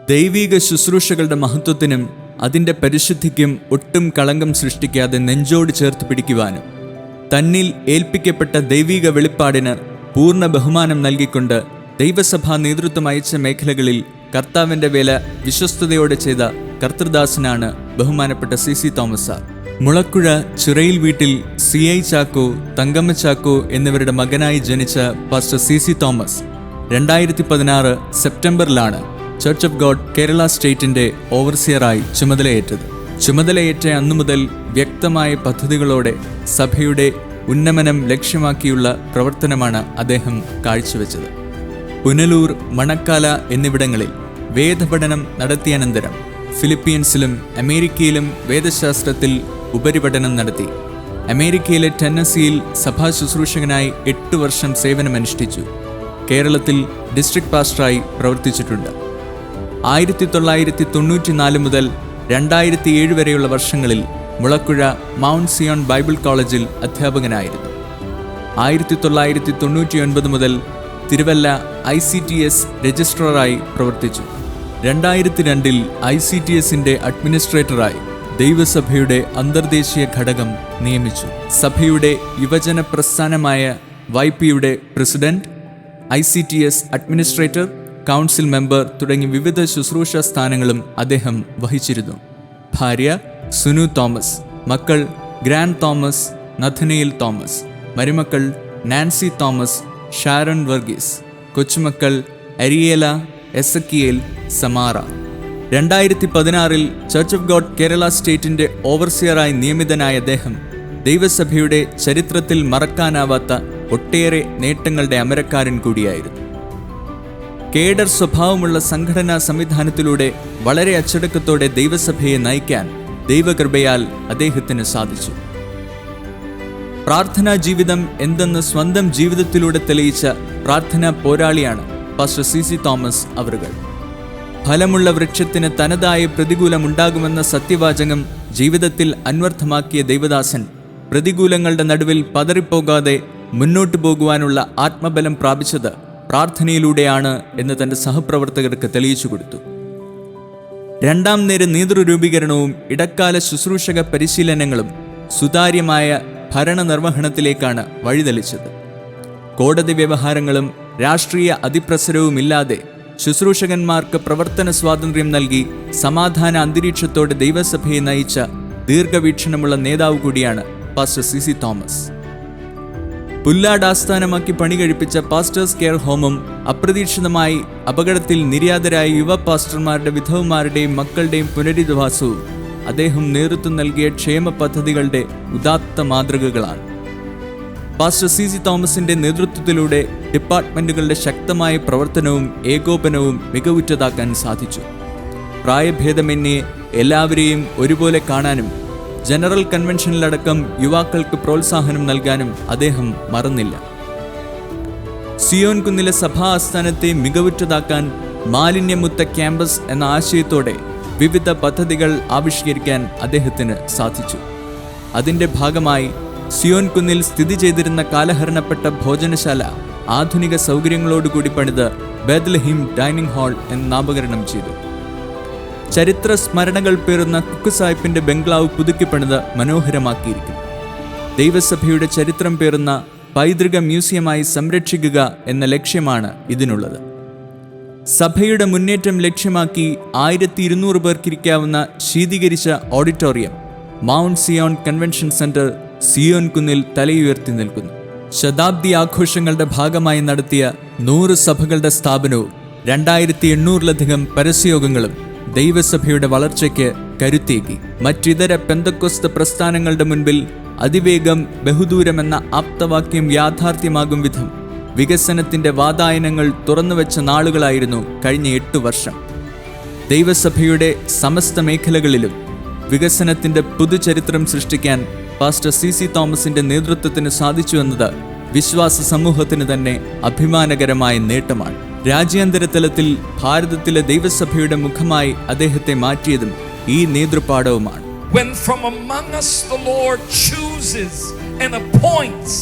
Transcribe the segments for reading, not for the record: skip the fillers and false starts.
ദൈവിക ശുശ്രൂഷകളുടെ മഹത്വത്തിനും അതിൻ്റെ പരിശുദ്ധിക്കും ഒട്ടും കളങ്കം സൃഷ്ടിക്കാതെ നെഞ്ചോട് ചേർത്ത് പിടിക്കുവാനും തന്നിൽ ഏൽപ്പിക്കപ്പെട്ട ദൈവിക വെളിപ്പാടിന് പൂർണ്ണ ബഹുമാനം നൽകിക്കൊണ്ട് ദൈവസഭാ നേതൃത്വം അയച്ച മേഖലകളിൽ കർത്താവിൻ്റെ വേല വിശ്വസ്തയോടെ ചെയ്ത കർത്തൃദാസനാണ് ബഹുമാനപ്പെട്ട CC Thomas sir. Mulakuzha Chirayil വീട്ടിൽ CI ചാക്കോ, തങ്കമ്മ ചാക്കോ എന്നിവരുടെ മകനായി ജനിച്ച പാസ്റ്റർ CC തോമസ് 2016 സെപ്റ്റംബറിലാണ് ചർച്ച് ഓഫ് ഗോഡ് കേരള സ്റ്റേറ്റിൻ്റെ ഓവർസിയറായി ചുമതലയേറ്റത്. ചുമതലയേറ്റ അന്നു മുതൽ വ്യക്തമായ പദ്ധതികളോടെ സഭയുടെ ഉന്നമനം ലക്ഷ്യമാക്കിയുള്ള പ്രവർത്തനമാണ് അദ്ദേഹം കാഴ്ചവെച്ചത്. പുനലൂർ, മണക്കാല എന്നിവിടങ്ങളിൽ വേദപഠനം നടത്തിയനന്തരം ഫിലിപ്പീൻസിലും അമേരിക്കയിലും വേദശാസ്ത്രത്തിൽ ഉപരിപഠനം നടത്തി. അമേരിക്കയിലെ ടെന്നസിയിൽ സഭാ ശുശ്രൂഷകനായി 8 വർഷം സേവനമനുഷ്ഠിച്ചു. കേരളത്തിൽ ഡിസ്ട്രിക്ട് പാസ്റ്ററായി പ്രവർത്തിച്ചിട്ടുണ്ട്. 1994 മുതൽ 2007 വരെയുള്ള വർഷങ്ങളിൽ മുളക്കുഴ മൗണ്ട് സിയോൺ ബൈബിൾ കോളേജിൽ അധ്യാപകനായിരുന്നു. 1999 മുതൽ തിരുവല്ല ICTS രജിസ്ട്രാറായി പ്രവർത്തിച്ചു. 2002 ICTSന്റെ അഡ്മിനിസ്ട്രേറ്ററായി ദൈവസഭയുടെ അന്തർദേശീയ ഘടകം നിയമിച്ചു. സഭയുടെ യുവജന പ്രസ്ഥാനമായ YPയുടെ president, ICTS administrator, council member തുടങ്ങി വിവിധ ശുശ്രൂഷ സ്ഥാനങ്ങളും അദ്ദേഹം വഹിച്ചിരുന്നു. ഭാര്യ സുനു തോമസ്, മക്കൾ ഗ്രാൻഡ് തോമസ്, നഥനയിൽ തോമസ്, മരുമക്കൾ നാൻസി തോമസ്, ഷാരൺ വർഗീസ്, കൊച്ചുമക്കൾ Ariela, Ezekiel, Samara. 2016 church of God Kerala സ്റ്റേറ്റിൻ്റെ ഓവർസിയറായി നിയമിതനായ അദ്ദേഹം ദൈവസഭയുടെ ചരിത്രത്തിൽ മറക്കാനാവാത്ത ഒട്ടേറെ നേട്ടങ്ങളുടെ അമരക്കാരൻ കൂടിയായിരുന്നു. കേഡർ സ്വഭാവമുള്ള സംഘടനാ സംവിധാനത്തിലൂടെ വളരെ അച്ചടക്കത്തോടെ ദൈവസഭയെ നയിക്കാൻ ദൈവകൃപയാൽ അദ്ദേഹത്തിന് സാധിച്ചു. പ്രാർത്ഥനാ ജീവിതം എന്തെന്ന് സ്വന്തം ജീവിതത്തിലൂടെ തെളിയിച്ച പ്രാർത്ഥനാ പോരാളിയാണ് പാസ്റ്റർ CC തോമസ് അവറുകൾ. ഫലമുള്ള വൃക്ഷത്തിന് തനതായ പ്രതികൂലമുണ്ടാകുമെന്ന സത്യവാചകം ജീവിതത്തിൽ അന്വർത്ഥമാക്കിയ ദൈവദാസൻ പ്രതികൂലങ്ങളുടെ നടുവിൽ പതറിപ്പോകാതെ മുന്നോട്ടു പോകുവാനുള്ള ആത്മബലം പ്രാപിച്ചത് പ്രാർത്ഥനയിലൂടെയാണ് എന്ന് തൻ്റെ സഹപ്രവർത്തകർക്ക് തെളിയിച്ചു കൊടുത്തു. 2ാം നേര നേതൃരൂപീകരണവും ഇടക്കാല ശുശ്രൂഷക പരിശീലനങ്ങളും സുതാര്യമായ ഭരണനിർവഹണത്തിലേക്കാണ് വഴിതെളിച്ചത്. കോടതി വ്യവഹാരങ്ങളും രാഷ്ട്രീയ അതിപ്രസരവുമില്ലാതെ ശുശ്രൂഷകന്മാർക്ക് പ്രവർത്തന സ്വാതന്ത്ര്യം നൽകി സമാധാന അന്തരീക്ഷത്തോടെ ദൈവസഭയെ നയിച്ച ദീർഘവീക്ഷണമുള്ള നേതാവ് കൂടിയാണ് പാസ്റ്റർ CC തോമസ്. പുല്ലാട് ആസ്ഥാനമാക്കി പണി കഴിപ്പിച്ച പാസ്റ്റേഴ്സ് കെയർ ഹോമും അപ്രതീക്ഷിതമായി അപകടത്തിൽ നിര്യാതരായ യുവ പാസ്റ്റർമാരുടെ വിധവമാരുടെയും മക്കളുടെയും പുനരധിവാസവും അദ്ദേഹം നേതൃത്വം നൽകിയ ക്ഷേമ പദ്ധതികളുടെ ഉദാത്ത മാതൃകകളാണ്. പാസ്റ്റർ CC തോമസിന്റെ നേതൃത്വത്തിലൂടെ ഡിപ്പാർട്ട്മെന്റുകളുടെ ശക്തമായ പ്രവർത്തനവും ഏകോപനവും മികവുറ്റതാക്കാൻ സാധിച്ചു. പ്രായഭേദമന്യേ എല്ലാവരെയും ഒരുപോലെ കാണാനും ജനറൽ കൺവെൻഷനിലടക്കം യുവാക്കൾക്ക് പ്രോത്സാഹനം നൽകാനും അദ്ദേഹം മറന്നില്ല. സിയോൻ കുന്നിലെ സഭാ ആസ്ഥാനത്തെ മികവുറ്റതാക്കാൻ മാലിന്യമുക്ത ക്യാമ്പസ് എന്ന ആശയത്തോടെ വിവിധ പദ്ധതികൾ ആവിഷ്കരിക്കാൻ അദ്ദേഹത്തിന് സാധിച്ചു. അതിൻ്റെ ഭാഗമായി സിയോൻ കുന്നിൽ സ്ഥിതി ചെയ്തിരുന്ന കാലഹരണപ്പെട്ട ഭോജനശാല ആധുനിക സൗകര്യങ്ങളോടുകൂടി പണിത് ബേത്ലഹീം ഡൈനിങ് ഹാൾ എന്ന് നാമകരണം ചെയ്തു. ചരിത്ര സ്മരണകൾ പേറുന്ന കുക്കുസാഹിബിന്റെ ബംഗ്ലാവ് പുതുക്കിപ്പണിത് മനോഹരമാക്കിയിരിക്കുന്നു. ദൈവസഭയുടെ ചരിത്രം പേറുന്ന പൈതൃക മ്യൂസിയമായി സംരക്ഷിക്കുക എന്ന ലക്ഷ്യമാണ് ഇതിനുള്ളത്. സഭയുടെ മുന്നേറ്റം ലക്ഷ്യമാക്കി 1200 പേർക്കിരിക്കാവുന്ന ശീതീകരിച്ച auditorium Mount Zion Convention Centre Zion കുന്നിൽ തലയുയർത്തി നിൽക്കുന്നു. ശതാബ്ദി ആഘോഷങ്ങളുടെ ഭാഗമായി നടത്തിയ 100 സഭകളുടെ സ്ഥാപനവും 2800-ലധികം പരസ്യയോഗങ്ങളും ദൈവസഭയുടെ വളർച്ചയ്ക്ക് കരുത്തേകി. മറ്റിതര പെന്തക്കോസ്ത് പ്രസ്ഥാനങ്ങളുടെ മുൻപിൽ അതിവേഗം ബഹുദൂരമെന്ന ആപ്തവാക്യം യാഥാർത്ഥ്യമാകും വിധം വികസനത്തിന്റെ വാതായനങ്ങൾ തുറന്നുവെച്ച നാളുകളായിരുന്നു കഴിഞ്ഞ 8 വർഷം. ദൈവസഭയുടെ സമസ്ത മേഖലകളിലും വികസനത്തിന്റെ പുതുചരിത്രം സൃഷ്ടിക്കാൻ പാസ്റ്റർ CC തോമസിന്റെ നേതൃത്വത്തിന് സാധിച്ചു എന്നത് വിശ്വാസ സമൂഹത്തിന് തന്നെ അഭിമാനകരമായ നേട്ടമാണ്. രാജ്യാന്തര തലത്തിൽ ഭാരതത്തിലെ ദൈവസഭയുടെ മുഖമായി അദ്ദേഹത്തെ മാറ്റിയതും ഈ നേതൃപാഠവുമാണ്. When from among us the Lord chooses and appoints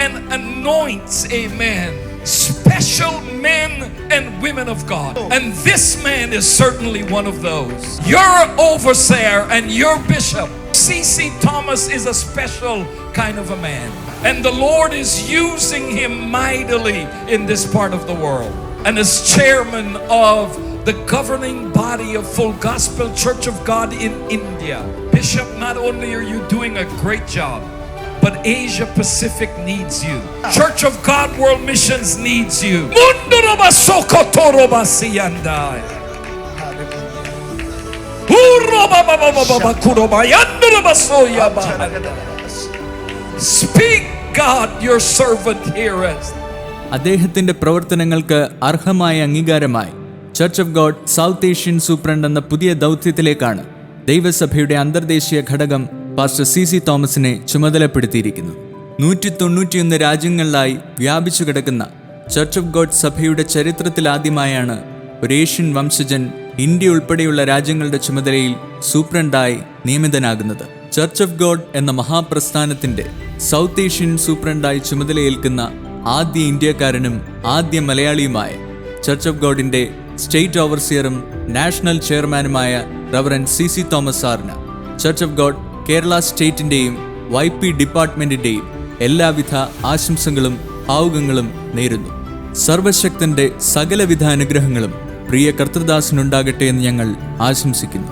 and anoints, amen, special men and women of God. And this man is certainly one of those. Your overseer and your bishop, C.C. Thomas, is a special kind of a man. And the Lord is using him mightily in this part of the world. And as chairman of the governing body of Full Gospel Church of God in India, Bishop, not only are you doing a great job, but Asia Pacific needs you. Church of God World Missions needs you. Speak, God, your servant heareth. അദ്ദേഹത്തിന്റെ പ്രവർത്തനങ്ങൾക്ക് അർഹമായ അംഗീകാരമായി church of God South Asian superintendent എന്ന പുതിയ ദൗത്യത്തിലേക്കാണ് ദൈവസഭയുടെ അന്തർദേശീയ ഘടകം pastor C.C. തോമസിനെ ചുമതലപ്പെടുത്തിയിരിക്കുന്നു. 191 രാജ്യങ്ങളിലായി വ്യാപിച്ചു കിടക്കുന്ന ചർച്ച് ഓഫ് ഗോഡ് സഭയുടെ ചരിത്രത്തിലാദ്യമായാണ് ഒരു ഏഷ്യൻ വംശജൻ ഇന്ത്യ ഉൾപ്പെടെയുള്ള രാജ്യങ്ങളുടെ ചുമതലയിൽ സൂപ്രണ്ടായി നിയമിതനാകുന്നത്. ചർച്ച് ഓഫ് ഗോഡ് എന്ന മഹാപ്രസ്ഥാനത്തിന്റെ സൗത്ത് ഏഷ്യൻ സൂപ്രണ്ടായി ചുമതലയേൽക്കുന്ന ആദ്യ ഇന്ത്യക്കാരനും ആദ്യ മലയാളിയുമായ ചർച്ച് ഓഫ് ഗോഡിന്റെ സ്റ്റേറ്റ് ഓവർസിയറും നാഷണൽ ചെയർമാനുമായ റവറൻഡ് C.C. തോമസ് സാറിന് ചർച്ച് ഓഫ് ഗോഡ് കേരള സ്റ്റേറ്റിന്റെയും YP ഡിപ്പാർട്ട്മെന്റിന്റെയും എല്ലാവിധ ആശംസകളും ഭാവുകങ്ങളും നേരുന്നു. സർവശക്തന്റെ സകലവിധ അനുഗ്രഹങ്ങളും പ്രിയ കർത്തൃദാസനുണ്ടാകട്ടെ എന്ന് ഞങ്ങൾ ആശംസിക്കുന്നു.